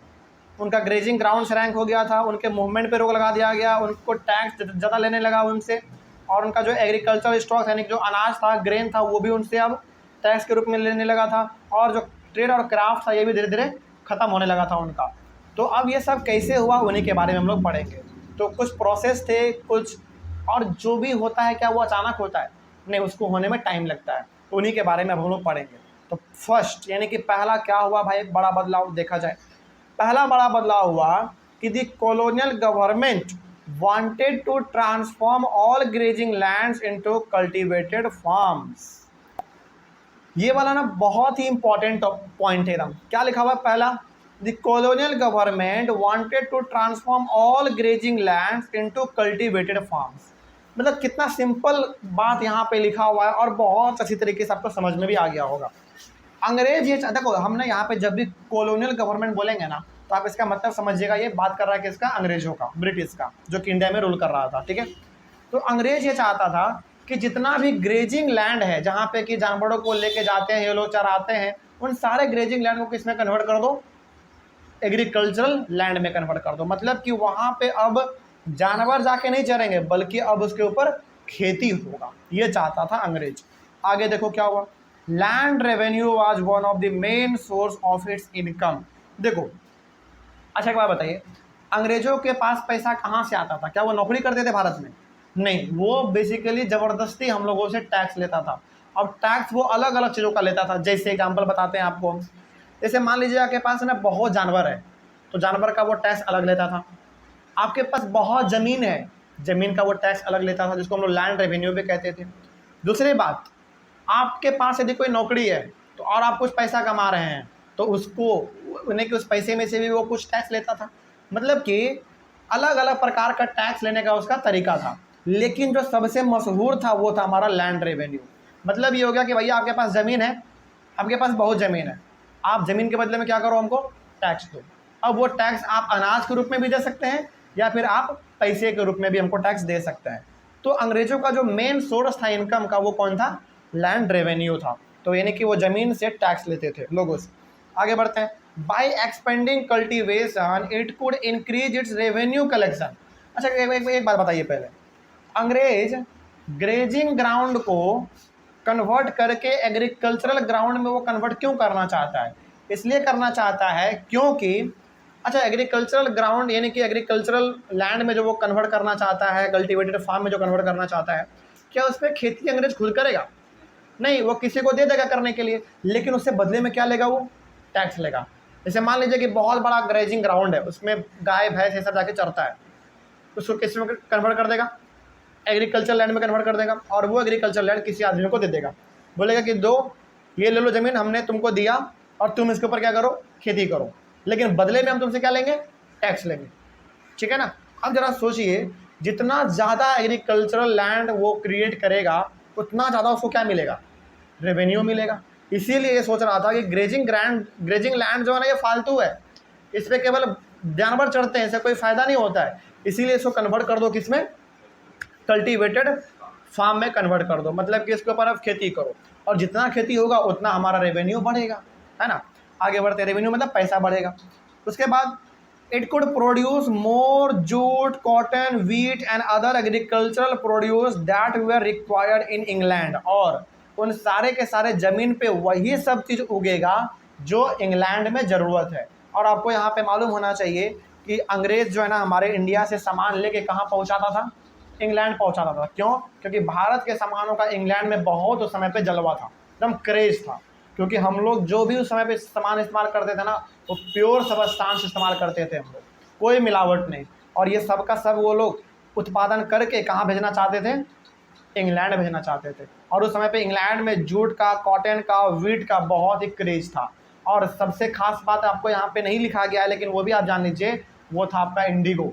A: उनका ग्रेजिंग ग्राउंड रैंक हो गया था, उनके मूवमेंट पे रोक लगा दिया गया, उनको टैक्स ज़्यादा लेने लगा उनसे, और उनका जो एग्रीकल्चर स्टॉक यानी जो अनाज था, ग्रेन था, वो भी उनसे अब टैक्स के रूप में लेने लगा था। और जो ट्रेड और क्राफ्ट था, ये भी धीरे धीरे ख़त्म होने लगा था उनका। तो अब ये सब कैसे हुआ, उन्हीं के बारे में हम लोग पढ़ेंगे। तो कुछ प्रोसेस थे, कुछ और जो भी होता है क्या वो अचानक होता है? नहीं, उसको होने में टाइम लगता है। तो उन्हीं के बारे में अब हम लोग पढ़ेंगे। तो फर्स्ट यानी कि पहला क्या हुआ भाई, बड़ा बदलाव देखा जाए। पहला बड़ा बदलाव हुआ कि the colonial government wanted to transform all grazing lands into cultivated farms. ये वाला ना बहुत ही इंपॉर्टेंट पॉइंट है एकदम। क्या लिखा हुआ है पहला? The colonial government wanted to transform all grazing lands into cultivated farms. मतलब कितना सिंपल बात यहाँ पे लिखा हुआ है और बहुत अच्छी तरीके से आपको समझ में भी आ गया होगा। अंग्रेज ये देखो, हमने यहाँ पे जब भी कॉलोनियल गवर्नमेंट बोलेंगे ना, तो आप इसका मतलब समझिएगा, ये बात कर रहा है किसका? अंग्रेजों का, ब्रिटिश का, जो कि इंडिया में रूल कर रहा था, ठीक है। तो अंग्रेज ये चाहता था कि जितना भी ग्रेजिंग लैंड है, जहाँ पे कि जानवरों को लेके जाते हैं, ये लोग चराते हैं, उन सारे ग्रेजिंग लैंड को किसमें कन्वर्ट कर दो? एग्रीकल्चरल लैंड में कन्वर्ट कर दो। मतलब कि वहाँ पे अब जानवर जाके नहीं चरेंगे, बल्कि अब उसके ऊपर खेती होगा। ये चाहता था अंग्रेज। आगे देखो क्या हुआ। Land revenue was one of the main source of its income. देखो, अच्छा एक बात बताइए, अंग्रेजों के पास पैसा कहाँ से आता था? क्या वो नौकरी करते थे भारत में? नहीं, वो बेसिकली ज़बरदस्ती हम लोगों से टैक्स लेता था। अब टैक्स वो अलग अलग चीज़ों का लेता था। जैसे एग्जाम्पल बताते हैं आपको, जैसे मान लीजिए आपके पास ना बहुत जानवर है, तो जानवर का वो टैक्स अलग लेता था। आपके पास बहुत ज़मीन है, ज़मीन का वो टैक्स अलग लेता था, जिसको हम लोग लैंड रेवेन्यू भी कहते थे। दूसरी बात, आपके पास यदि कोई नौकरी है तो और आप कुछ पैसा कमा रहे हैं, तो उसको उन्हें कि उस पैसे में से भी वो कुछ टैक्स लेता था। मतलब कि अलग अलग प्रकार का टैक्स लेने का उसका तरीका था। लेकिन जो सबसे मशहूर था वो था हमारा लैंड रेवेन्यू। मतलब ये हो गया कि भैया आपके पास ज़मीन है, आपके पास बहुत ज़मीन है, आप ज़मीन के बदले में क्या करो? हमको टैक्स दो। अब वो टैक्स आप अनाज के रूप में भी दे सकते हैं, या फिर आप पैसे के रूप में भी हमको टैक्स दे सकते हैं। तो अंग्रेजों का जो मेन सोर्स था इनकम का, वो कौन था? लैंड रेवेन्यू था। तो यानी कि वो ज़मीन से टैक्स लेते थे लोगों से। आगे बढ़ते हैं। By expanding cultivation it could increase its revenue collection. अच्छा एक बात बताइए पहले, अंग्रेज ग्रेजिंग ग्राउंड को कन्वर्ट करके एग्रीकल्चरल ग्राउंड में वो कन्वर्ट क्यों करना चाहता है? इसलिए करना चाहता है क्योंकि अच्छा, एग्रीकल्चरल ग्राउंड यानी कि एग्रीकल्चरल लैंड में जो वो कन्वर्ट करना चाहता है, कल्टीवेटेड फार्म में जो कन्वर्ट करना चाहता है, क्या उसमें खेती अंग्रेज खुद करेगा? नहीं, वो किसी को दे देगा करने के लिए, लेकिन उससे बदले में क्या लेगा? वो टैक्स लेगा। जैसे मान लीजिए कि बहुत बड़ा ग्रेजिंग ग्राउंड है, उसमें गाय भैंस ये सब जाके चरता है, उसको किस में कन्वर्ट कर देगा? एग्रीकल्चर लैंड में कन्वर्ट कर देगा, और वो एग्रीकल्चर लैंड किसी आदमी को दे देगा। बोलेगा कि दो, ये ले लो ज़मीन, हमने तुमको दिया और तुम इसके ऊपर क्या करो? खेती करो, लेकिन बदले में हम तुमसे क्या लेंगे? टैक्स लेंगे। ठीक है ना। अब जरा सोचिए, जितना ज़्यादा एग्रीकल्चरल लैंड वो क्रिएट करेगा, उतना ज़्यादा उसको क्या मिलेगा? रेवेन्यू मिलेगा। इसीलिए ये सोच रहा था कि ग्रेजिंग लैंड जो है ना, ये फालतू है, इस पर केवल जानवर चढ़ते हैं, इससे कोई फ़ायदा नहीं होता है। इसीलिए इसको कन्वर्ट कर दो किसमें? कल्टीवेटेड फार्म में कन्वर्ट कर दो। मतलब कि इसके ऊपर अब खेती करो, और जितना खेती होगा उतना हमारा रेवेन्यू बढ़ेगा, है ना। आगे बढ़ते, रेवेन्यू मतलब पैसा बढ़ेगा। उसके बाद it could produce more jute, cotton, wheat and other agricultural produce that were required in England. और उन सारे के सारे ज़मीन पे वही सब चीज़ उगेगा जो इंग्लैंड में ज़रूरत है। और आपको यहाँ पे मालूम होना चाहिए कि अंग्रेज़ जो है ना, हमारे इंडिया से सामान लेके कहाँ पहुँचाता था? इंग्लैंड पहुँचाता था। क्यों? क्योंकि भारत के सामानों का इंग्लैंड में बहुत उस समय पे जलवा था, एकदम क्रेज था। क्योंकि हम लोग जो भी उस समय पे सामान इस्तेमाल करते थे ना, वो प्योर सबस्टांस इस्तेमाल करते थे हम लोग, कोई मिलावट नहीं। और ये सब का सब वो लोग उत्पादन करके कहाँ भेजना चाहते थे? इंग्लैंड भेजना चाहते थे। और उस समय पे इंग्लैंड में जूट का, कॉटन का, वीट का बहुत ही क्रेज था। और सबसे खास बात आपको यहाँ पे नहीं लिखा गया है, लेकिन वो भी आप जान लीजिए, वो था आपका इंडिगो।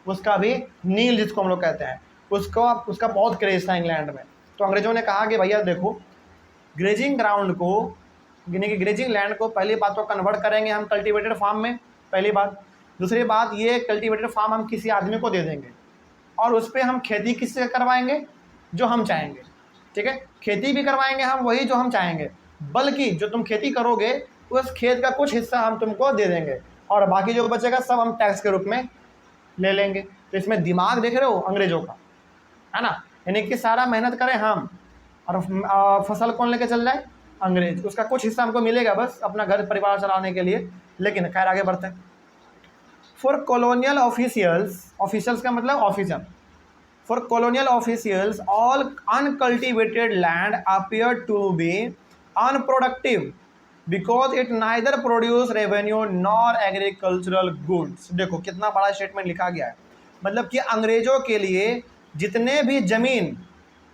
A: उसका भी नील जिसको हम लोग कहते हैं, उसका बहुत क्रेज था इंग्लैंड में। तो अंग्रेजों ने कहा कि भैया देखो, ग्रेजिंग ग्राउंड को, यानी कि ग्रेजिंग लैंड को पहली बात तो कन्वर्ट करेंगे हम कल्टीवेटेड फार्म में, पहली बात। दूसरी बात, ये कल्टीवेटेड फार्म हम किसी आदमी को दे देंगे और उस पर हम खेती किससे करवाएंगे? जो हम चाहेंगे, ठीक है। खेती भी करवाएंगे हम वही जो हम चाहेंगे, बल्कि जो तुम खेती करोगे उस खेत का कुछ हिस्सा हम तुमको दे देंगे और बाकी जो बचेगा सब हम टैक्स के रूप में ले लेंगे। तो इसमें दिमाग देख रहे हो अंग्रेजों का, है ना। यानी कि सारा मेहनत करें हम और फसल कौन लेके चल जाए? अंग्रेज। उसका कुछ हिस्सा हमको मिलेगा बस अपना घर परिवार चलाने के लिए। लेकिन खैर आगे बढ़ते हैं। फॉर कॉलोनियल ऑफिशियल्स का मतलब officer, for colonial officials all uncultivated land appear to be unproductive because it neither produce revenue nor agricultural goods. देखो कितना बड़ा स्टेटमेंट लिखा गया है। मतलब कि अंग्रेजों के लिए जितने भी जमीन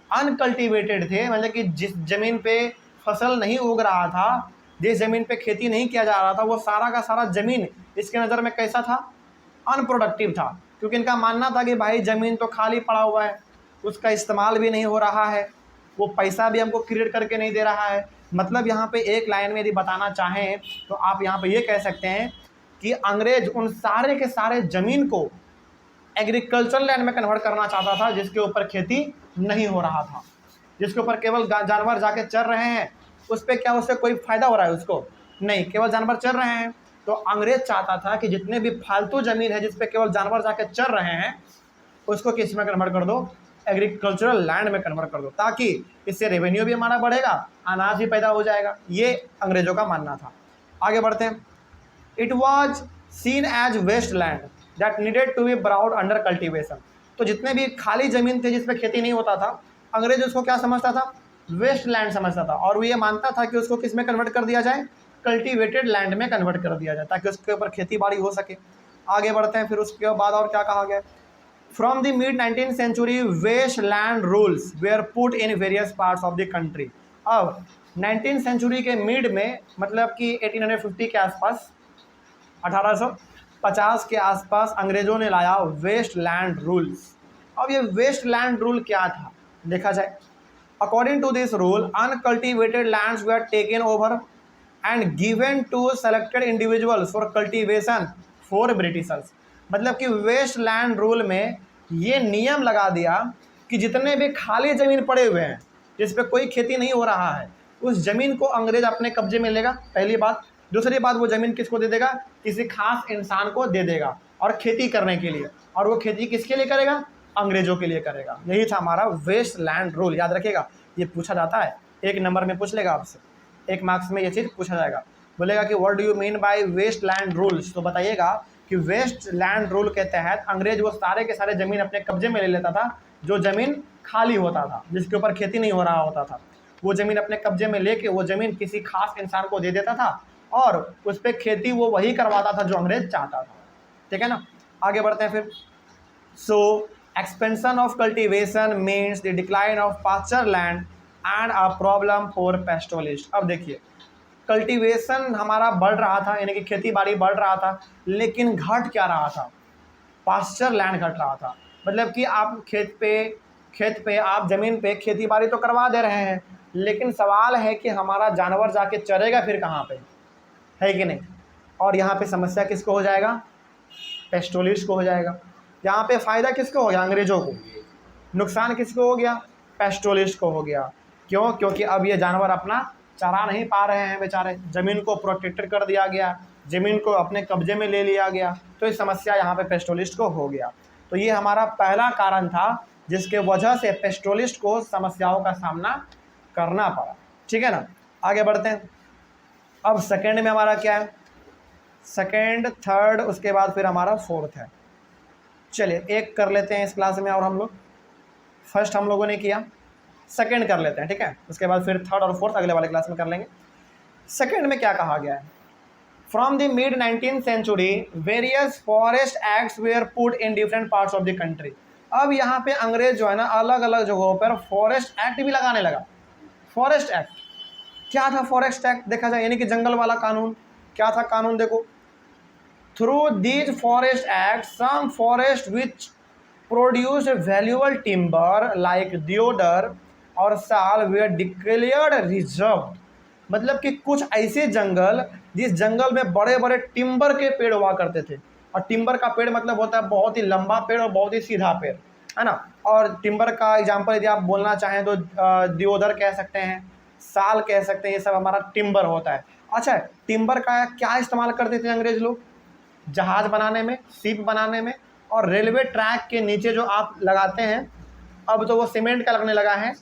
A: अनकल्टिवेटेड थे, मतलब कि जिस जमीन पे फसल नहीं उग रहा था, जिस जमीन पे खेती नहीं किया जा रहा था, वो सारा का सारा जमीन इसके नज़र में कैसा था? अनप्रोडक्टिव था। क्योंकि इनका मानना था कि भाई ज़मीन तो खाली पड़ा हुआ है, उसका इस्तेमाल भी नहीं हो रहा है, वो पैसा भी हमको क्रिएट करके नहीं दे रहा है। मतलब यहाँ पे एक लाइन में यदि बताना चाहें तो आप यहाँ पे ये कह सकते हैं कि अंग्रेज उन सारे के सारे ज़मीन को एग्रीकल्चर लैंड में कन्वर्ट करना चाहता था, जिसके ऊपर खेती नहीं हो रहा था, जिसके ऊपर केवल जानवर जाके चर रहे हैं। उस पर क्या उससे कोई फ़ायदा हो रहा है? उसको नहीं, केवल जानवर चर रहे हैं। तो अंग्रेज चाहता था कि जितने भी फालतू ज़मीन है जिस पे केवल जानवर जाके चर रहे हैं, उसको किस में कन्वर्ट कर दो? एग्रीकल्चरल लैंड में कन्वर्ट कर दो, ताकि इससे रेवेन्यू भी हमारा बढ़ेगा, अनाज भी पैदा हो जाएगा। ये अंग्रेजों का मानना था। आगे बढ़ते हैं। It was seen as waste land that needed to be brought under cultivation. तो जितने भी खाली ज़मीन थे जिस पर खेती नहीं होता था, अंग्रेज उसको क्या समझता था? वेस्ट लैंड समझता था। और वो ये मानता था कि उसको किस में कन्वर्ट कर दिया जाए? कल्टीवेटेड लैंड में कन्वर्ट कर दिया जाए, ताकि उसके ऊपर खेती बाड़ी हो सके। आगे बढ़ते हैं। फिर उसके बाद और क्या कहा गया? From the mid 19th century waste land rules were put in various parts of the country. अब 19th सेंचुरी के मिड में, मतलब कि 1850 के आसपास, 1850 के आसपास अंग्रेजों ने लाया वेस्ट लैंड रूल्स। अब ये वेस्ट लैंड रूल क्या था देखा जाए। According to this rule uncultivated lands were taken over and given to selected individuals for cultivation for Britishers. मतलब कि वेस्ट लैंड रूल में ये नियम लगा दिया कि जितने भी खाली ज़मीन पड़े हुए हैं जिस पे कोई खेती नहीं हो रहा है, उस ज़मीन को अंग्रेज अपने कब्जे में लेगा, पहली बात। दूसरी बात, वो ज़मीन किसको दे देगा? किसी खास इंसान को दे देगा और खेती करने के लिए। और वो खेती किसके लिए करेगा? अंग्रेजों के लिए करेगा। यही था हमारा वेस्ट लैंड रूल। याद रखिएगा, ये पूछा जाता है, एक नंबर में पूछ लेगा आपसे, एक मार्क्स में ये चीज़ पूछा जाएगा। बोलेगा कि what do you mean by waste land rules, तो बताइएगा कि वेस्ट लैंड रूल के तहत अंग्रेज वो सारे के सारे ज़मीन अपने कब्जे में ले लेता था, जो ज़मीन खाली होता था, जिसके ऊपर खेती नहीं हो रहा होता था, वो ज़मीन अपने कब्जे में लेके वो ज़मीन किसी खास इंसान को दे देता था और उस पर खेती वो वही करवाता था जो अंग्रेज चाहता था। ठीक है ना। आगे बढ़ते हैं फिर। So expansion of cultivation means the decline of pasture land and a problem for pastoralist. अब देखिए, कल्टीवेशन हमारा बढ़ रहा था, यानी कि खेती बाड़ी बढ़ रहा था, लेकिन घट क्या रहा था? पास्चर लैंड घट रहा था। मतलब कि आप खेत पे आप ज़मीन पे खेती बाड़ी तो करवा दे रहे हैं, लेकिन सवाल है कि हमारा जानवर जाके चरेगा फिर कहाँ पे, है कि नहीं। और यहाँ पे समस्या किसको हो जाएगा? पेस्टोलिस्ट को हो जाएगा। यहाँ पे फ़ायदा किसको हो गया? अंग्रेजों को। नुकसान किसको हो गया? पेस्टोलिस्ट को हो गया। क्यों? क्योंकि अब ये जानवर अपना चरा नहीं पा रहे हैं बेचारे, ज़मीन को प्रोटेक्टेड कर दिया गया, ज़मीन को अपने कब्जे में ले लिया गया, तो ये समस्या यहाँ पे पेस्टोलिस्ट को हो गया। तो ये हमारा पहला कारण था जिसके वजह से पेस्टोलिस्ट को समस्याओं का सामना करना पड़ा। ठीक है ना। आगे बढ़ते हैं। अब सेकेंड में हमारा क्या है? सेकेंड, थर्ड, उसके बाद फिर हमारा फोर्थ है। चलिए एक कर लेते हैं इस क्लास में, और हम लोग फर्स्ट हम लोगों ने किया, सेकंड कर लेते हैं, ठीक है। उसके बाद फिर थर्ड और फोर्थ अगले वाले क्लास में कर लेंगे। सेकंड में क्या कहा गया है? From the mid 19th century various forest acts were put in different parts of the country. अब यहाँ पे अंग्रेज जो है ना अलग अलग जगहों पर फॉरेस्ट एक्ट भी लगाने लगा। फॉरेस्ट एक्ट क्या था? फॉरेस्ट एक्ट देखा जाए यानी कि जंगल वाला कानून। क्या था कानून? देखो, through these forest act some forest which produce valuable timber like deodar और साल वेयर डिक्लेयर्ड रिजर्व। मतलब कि कुछ ऐसे जंगल जिस जंगल में बड़े बड़े टिम्बर के पेड़ हुआ करते थे। और टिम्बर का पेड़ मतलब होता है बहुत ही लंबा पेड़ और बहुत ही सीधा पेड़, है ना। और टिम्बर का एग्जांपल यदि आप बोलना चाहें तो दियोदर कह सकते हैं, साल कह सकते हैं, ये सब हमारा टिम्बर होता है। अच्छा, टिम्बर का क्या इस्तेमाल करते थे अंग्रेज लोग? जहाज बनाने में, शिप बनाने में, और रेलवे ट्रैक के नीचे जो आप लगाते हैं, अब तो वो सीमेंट का लगने लगा है,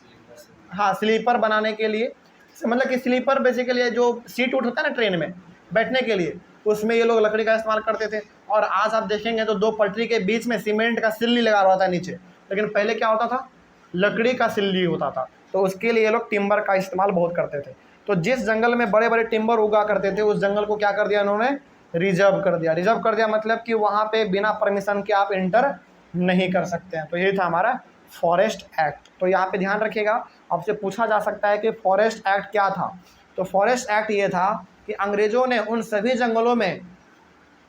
A: हाँ, स्लीपर बनाने के लिए। मतलब कि स्लीपर बेसिकली जो सीट उठ होता है ना ट्रेन में बैठने के लिए, उसमें ये लोग लकड़ी का इस्तेमाल करते थे। और आज आप देखेंगे तो दो पटरी के बीच में सीमेंट का सिल्ली लगा रहा था नीचे, लेकिन पहले क्या होता था? लकड़ी का सिल्ली होता था। तो उसके लिए ये लोग टिम्बर का इस्तेमाल बहुत करते थे। तो जिस जंगल में बड़े बड़े टिम्बर उगा करते थे उस जंगल को क्या कर दिया इन्होंने? रिजर्व कर दिया। रिजर्व कर दिया मतलब कि वहाँ पे बिना परमिशन के आप इंटर नहीं कर सकते हैं। तो ये था हमारा फॉरेस्ट एक्ट। तो यहाँ पे ध्यान रखिएगा, आपसे पूछा जा सकता है कि फॉरेस्ट एक्ट क्या था। तो फॉरेस्ट एक्ट ये था कि अंग्रेजों ने उन सभी जंगलों में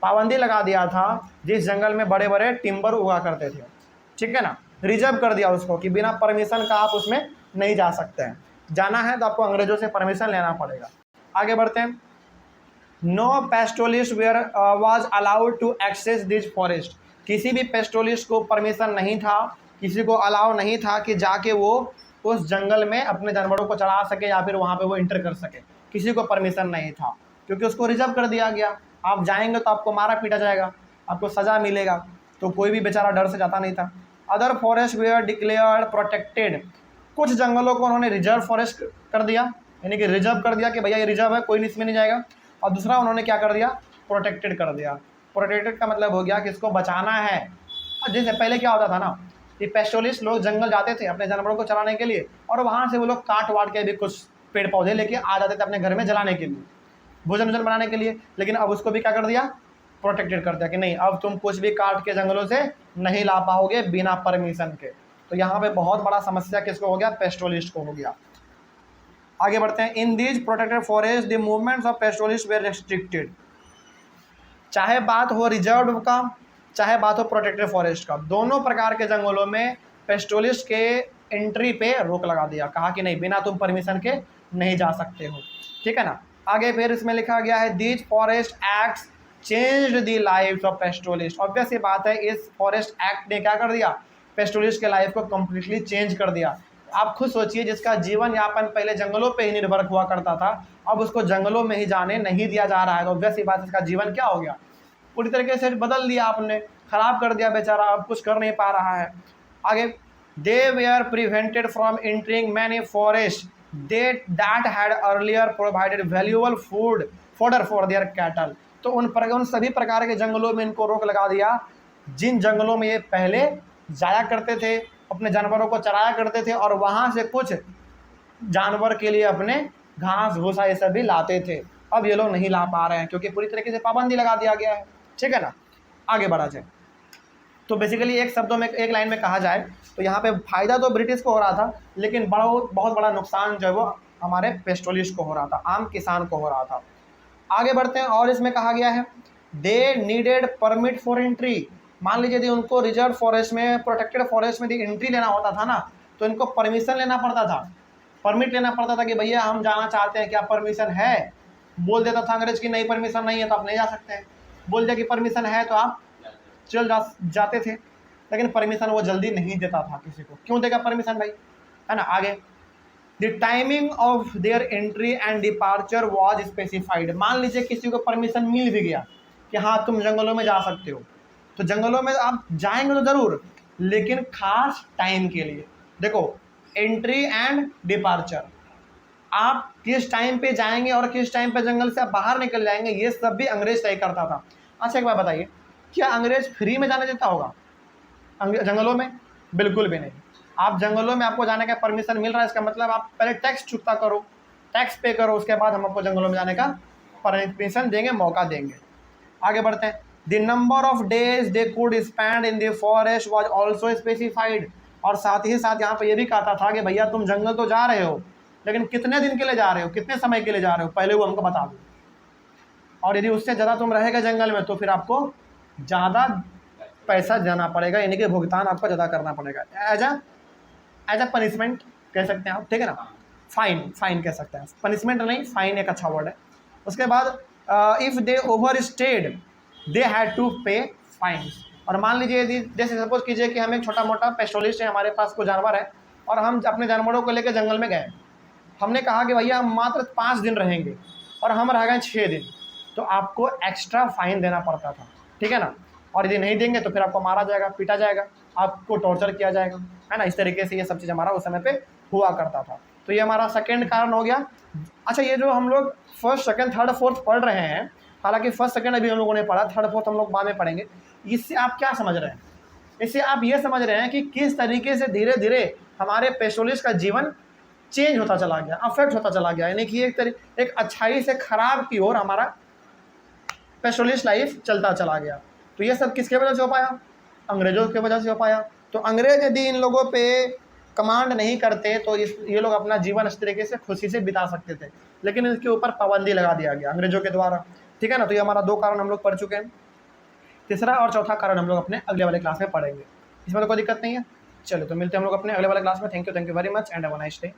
A: पाबंदी लगा दिया था जिस जंगल में बड़े बड़े टिम्बर उगा करते थे, ठीक है ना। रिजर्व कर दिया उसको कि बिना परमिशन का आप उसमें नहीं जा सकते हैं। जाना है तो आपको अंग्रेजों से परमिशन लेना पड़ेगा। आगे बढ़ते हैं। No पेस्टोलिस्ट where was allowed to access this forest. किसी भी पेस्टोलिस्ट को परमिशन नहीं था, किसी को अलाउ नहीं था कि जाके वो उस जंगल में अपने जानवरों को चढ़ा सके या फिर वहाँ पे वो इंटर कर सके। किसी को परमिशन नहीं था क्योंकि उसको रिजर्व कर दिया गया। आप जाएंगे तो आपको मारा पीटा जाएगा, आपको सज़ा मिलेगा। तो कोई भी बेचारा डर से जाता नहीं था। Other forest were declared protected. कुछ जंगलों को उन्होंने रिजर्व फॉरेस्ट कर दिया, यानी कि रिजर्व कर दिया कि भैया ये रिजर्व है, कोई इसमें नहीं जाएगा। और दूसरा उन्होंने क्या कर दिया? प्रोटेक्टेड कर दिया। प्रोटेक्टेड का मतलब हो गया कि इसको बचाना है। जैसे पहले क्या होता था ना कि पेस्टोलिस्ट लोग जंगल जाते थे अपने जानवरों को चराने के लिए, और वहाँ से वो लोग काट वाट के भी कुछ पेड़ पौधे लेके आ जाते थे अपने घर में जलाने के लिए, भोजन वोजन बनाने के लिए। लेकिन अब उसको भी क्या कर दिया? प्रोटेक्टेड कर दिया कि नहीं, अब तुम कुछ भी काट के जंगलों से नहीं ला पाओगे बिना परमिशन के। तो यहाँ पे बहुत बड़ा समस्या किसको हो गया? पेस्टोलिस्ट को हो गया। आगे बढ़ते हैं। In these protected forest the movements of pastoralist were restricted. चाहे बात हो रिजर्व का, चाहे बात हो प्रोटेक्टेड फॉरेस्ट का, दोनों प्रकार के जंगलों में पेस्टोलिस्ट के एंट्री पे रोक लगा दिया। कहा कि नहीं, बिना तुम परमिशन के नहीं जा सकते हो, ठीक है ना। आगे फिर इसमें लिखा गया है these forest acts changed the life of पेस्टोलिस्ट। Obvious ये बात है, इस फॉरेस्ट एक्ट ने क्या कर दिया? पेस्टोलिस्ट के लाइफ को कम्प्लीटली चेंज कर दिया। आप खुद सोचिए, जिसका जीवन यापन पहले जंगलों पे ही निर्भर हुआ करता था, अब उसको जंगलों में ही जाने नहीं दिया जा रहा है। तो ऑब्वियस ये बात, इसका जीवन क्या हो गया? पूरी तरीके से बदल दिया आपने, खराब कर दिया बेचारा, अब कुछ कर नहीं पा रहा है। आगे, they were prevented from entering many forest that had earlier provided valuable fodder for their cattle. तो उन सभी प्रकार के जंगलों में इनको रोक लगा दिया जिन जंगलों में ये पहले जाया करते थे, अपने जानवरों को चराया करते थे, और वहाँ से कुछ जानवर के लिए अपने घास भूसा ये सब भी लाते थे। अब ये लोग नहीं ला पा रहे हैं क्योंकि पूरी तरीके से पाबंदी लगा दिया गया है, ठीक है ना। आगे बढ़ा जाए तो बेसिकली एक शब्दों में, एक लाइन में कहा जाए तो यहाँ पे फायदा तो ब्रिटिश को हो रहा था, लेकिन बहुत बड़ा नुकसान जो है वो हमारे पेस्टोलिस्ट को हो रहा था, आम किसान को हो रहा था। आगे बढ़ते हैं। और इसमें कहा गया है they needed permit for entry. मान लीजिए यदि उनको रिजर्व फॉरेस्ट में, प्रोटेक्टेड फॉरेस्ट में यदि एंट्री लेना होता था ना, तो इनको परमिशन लेना पड़ता था, परमिट लेना पड़ता था कि भैया हम जाना चाहते हैं, क्या परमिशन है? बोल देता था अंग्रेज की नहीं परमिशन नहीं है तो आप नहीं जा सकते हैं। बोल दिया कि परमिशन है तो आप जाते थे, लेकिन परमिशन वो जल्दी नहीं देता था किसी को। क्यों देगा परमिशन भाई, है ना। आगे, the timing of there entry and departure was specified. मान लीजिए किसी को परमिशन मिल भी गया कि हाँ तुम जंगलों में जा सकते हो, तो जंगलों में आप जाएंगे तो ज़रूर, लेकिन खास टाइम के लिए। देखो, एंट्री एंड डिपार्चर, आप किस टाइम पे जाएंगे और किस टाइम पे जंगल से आप बाहर निकल जाएंगे, ये सब भी अंग्रेज तय करता था। अच्छा एक बात बताइए, क्या अंग्रेज फ्री में जाने देता होगा जंगलों में? बिल्कुल भी नहीं। आप जंगलों में आपको जाने का परमिशन मिल रहा है, इसका मतलब आप पहले टैक्स चुकता करो, टैक्स पे करो, उसके बाद हम आपको जंगलों में जाने का परमिशन देंगे, मौका देंगे। आगे बढ़ते हैं। The number of days they could spend in the forest was also specified, और साथ ही साथ यहाँ पे ये भी कहा था कि भैया तुम जंगल तो जा रहे हो, लेकिन कितने दिन के लिए जा रहे हो, कितने समय के लिए जा रहे हो, पहले वो हमको बता दो। और यदि उससे ज़्यादा तुम रहेगा जंगल में तो फिर आपको ज़्यादा पैसा देना पड़ेगा, यानी कि भुगतान आपको ज़्यादा करना पड़ेगा, एज अ पनिशमेंट कह सकते हैं आप, ठीक है ना। फाइन कह सकते हैं, पनिशमेंट नहीं, फाइन एक अच्छा वर्ड है। उसके बाद if they overstayed they had to pay fines. और मान लीजिए यदि जैसे सपोज कीजिए कि हम एक छोटा मोटा पेस्टोलिस्ट है, हमारे पास कोई जानवर है और हम अपने जानवरों को लेकर जंगल में गए, हमने कहा कि भैया हम मात्र 5 दिन रहेंगे और हम रह गए 6 दिन, तो आपको एक्स्ट्रा फाइन देना पड़ता था, ठीक है ना। और यदि नहीं देंगे तो फिर आपको मारा जाएगा, पीटा जाएगा, आपको टॉर्चर किया जाएगा, है ना। इस तरीके से ये सब चीज़ हमारा उस समय पे हुआ करता था। तो ये हमारा सेकंड कारण हो गया। अच्छा, ये जो हम लोग फर्स्ट सेकंड थर्ड फोर्थ पढ़ रहे हैं, हालांकि फर्स्ट सेकंड अभी हम लोगों ने पढ़ा, थर्ड फोर्थ हम लोग बाद में पढ़ेंगे। इससे आप क्या समझ रहे हैं? इससे आप ये समझ रहे हैं कि किस तरीके से धीरे धीरे हमारे पेस्टोलिस्ट का जीवन चेंज होता चला गया, अफेक्ट होता चला गया, यानी कि एक अच्छाई से खराब की ओर हमारा पेस्टोलिस्ट लाइफ चलता चला गया। तो ये सब किसके वजह से हो पाया? अंग्रेजों की वजह से हो पाया। तो अंग्रेज यदि इन लोगों पे कमांड नहीं करते तो ये लोग अपना जीवन इस तरीके से खुशी से बिता सकते थे, लेकिन इसके ऊपर पाबंदी लगा दिया गया अंग्रेजों के द्वारा, ठीक है ना। तो ये हमारा 2 कारण हम लोग पढ़ चुके हैं। तीसरा और चौथा कारण हम लोग अपने अगले वाले क्लास में पढ़ेंगे, इसमें तो कोई दिक्कत नहीं है। चलो तो मिलते हैं हम लोग अपने अगले वाले क्लास में। Thank you very much and have a nice day.